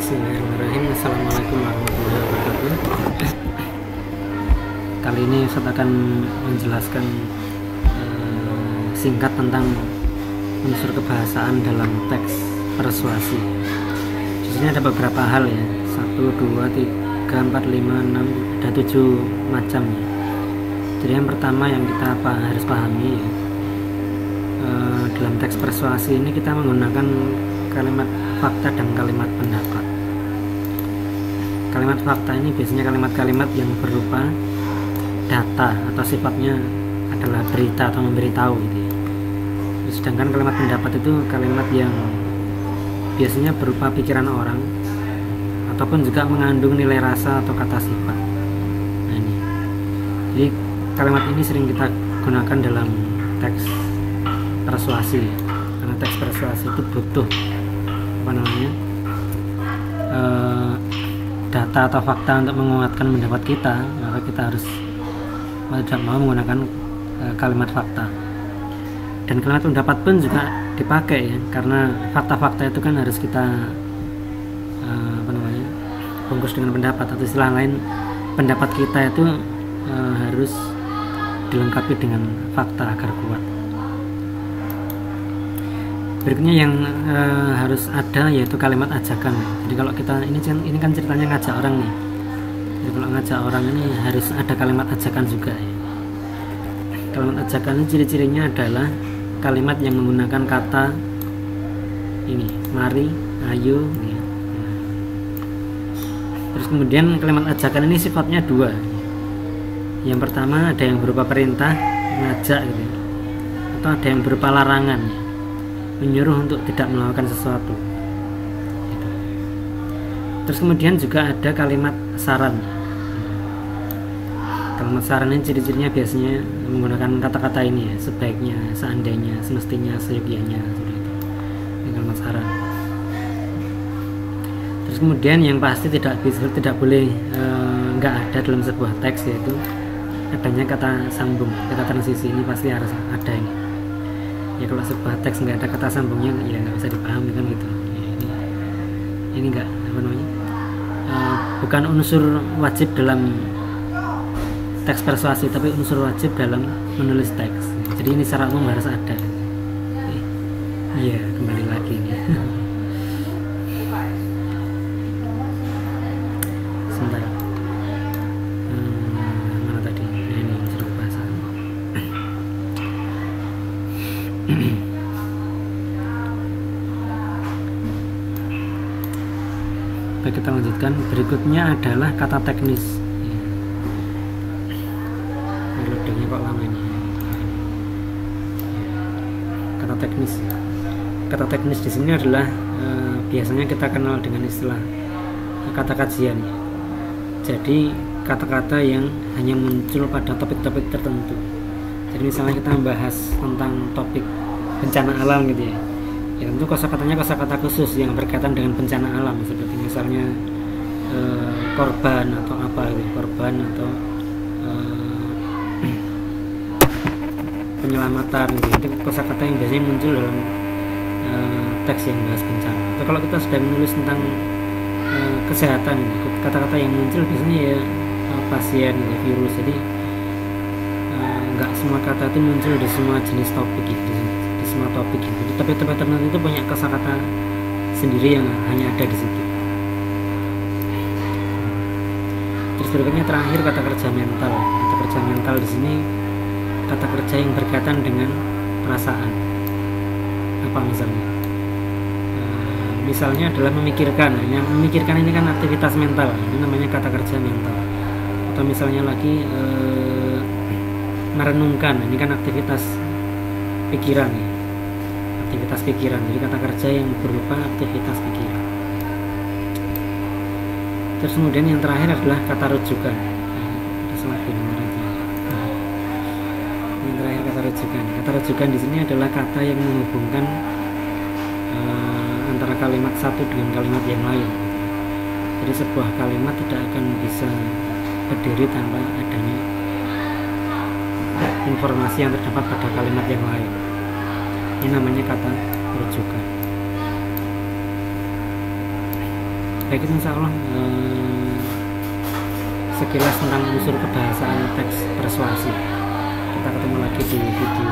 Bismillahirrahmanirrahim. Assalamualaikum warahmatullahi wabarakatuh. Kali ini saya akan menjelaskan singkat tentang unsur kebahasaan dalam teks persuasi. Di sini ada beberapa hal ya, 1, 2, 3, 4, 5, 6, ada 7 macam ya. Jadi yang pertama yang kita harus pahami ya, dalam teks persuasi ini kita menggunakan kalimat fakta dan kalimat pendapat. Kalimat fakta ini biasanya kalimat-kalimat yang berupa data atau sifatnya adalah berita atau memberitahu gitu ya. Sedangkan kalimat pendapat itu kalimat yang biasanya berupa pikiran orang ataupun juga mengandung nilai rasa atau kata sifat. Nah ini. Jadi kalimat ini sering kita gunakan dalam teks persuasi ya. Karena teks persuasi itu butuh data atau fakta untuk menguatkan pendapat kita, maka kita harus tidak mau menggunakan kalimat fakta. Dan kalimat pendapat pun juga dipakai ya, karena fakta-fakta itu kan harus kita bungkus dengan pendapat, atau istilah lain pendapat kita itu harus dilengkapi dengan fakta agar kuat. Berikutnya yang harus ada yaitu kalimat ajakan. Jadi kalau kita ini kan ceritanya ngajak orang nih. Jadi kalau ngajak orang ini harus ada kalimat ajakan juga ya. Kalimat ajakan ini ciri-cirinya adalah kalimat yang menggunakan kata ini, mari, ayo ya. Terus kemudian kalimat ajakan ini sifatnya dua. Yang pertama ada yang berupa perintah, ngajak gitu ya. Atau ada yang berupa larangan ya, menyuruh untuk tidak melakukan sesuatu gitu. Terus kemudian juga ada kalimat saran. Kalimat saran ini ciri-cirinya biasanya menggunakan kata-kata ini ya, sebaiknya, seandainya, semestinya, seyogianya seperti itu. Ini kalimat saran. Terus kemudian yang pasti tidak boleh nggak ada dalam sebuah teks, yaitu adanya kata sambung, kata transisi. Ini pasti harus ada ini. Ya kalau sebuah teks nggak ada kata sambungnya ya nggak bisa dipahami kan gitu ya. Ini nggak bukan unsur wajib dalam teks persuasi, tapi unsur wajib dalam menulis teks. Jadi ini secara umum harus ada. Iya, kembali lagi nih. Sebentar. Mana tadi? Ini unsur kebahasaan. Baik, kita lanjutkan. Berikutnya adalah kata teknis. Loadingnya kok lama ini. Kata teknis. Kata teknis di sini adalah biasanya kita kenal dengan istilah kata kajian. Jadi kata-kata yang hanya muncul pada topik-topik tertentu. Jadi misalnya kita membahas tentang topik bencana alam gitu ya. Ya tentu kosakatanya kosakata khusus yang berkaitan dengan bencana alam, seperti misalnya korban atau apa gitu, korban atau penyelamatan gitu. Itu kosakata yang biasanya muncul dalam teks yang bahas bencana. Atau kalau kita sedang menulis tentang kesehatan gitu, kata-kata yang muncul biasanya ya pasien gitu, virus. Jadi nggak semua kata itu muncul di semua jenis topik gitu, di semua topik gitu. Jadi topik-topik tertentu itu punya kosakata sendiri yang hanya ada di situ. Terus berikutnya terakhir kata kerja mental. Kata kerja mental di sini kata kerja yang berkaitan dengan perasaan. Apa misalnya? Misalnya adalah memikirkan. Yang memikirkan ini kan aktivitas mental. Ini namanya kata kerja mental. Atau misalnya lagi merenungkan, ini kan aktivitas pikiran ya. Aktivitas pikiran, jadi kata kerja yang berupa aktivitas pikiran. Terus kemudian yang terakhir adalah kata rujukan. Yang terakhir kata rujukan. Kata rujukan di sini adalah kata yang menghubungkan antara kalimat satu dengan kalimat yang lain. Jadi sebuah kalimat tidak akan bisa berdiri tanpa adanya informasi yang terdapat pada kalimat yang lain. Ini namanya kata rujukan. baik itu insya Allah sekilas tentang unsur kebahasaan teks persuasi. Kita ketemu lagi di video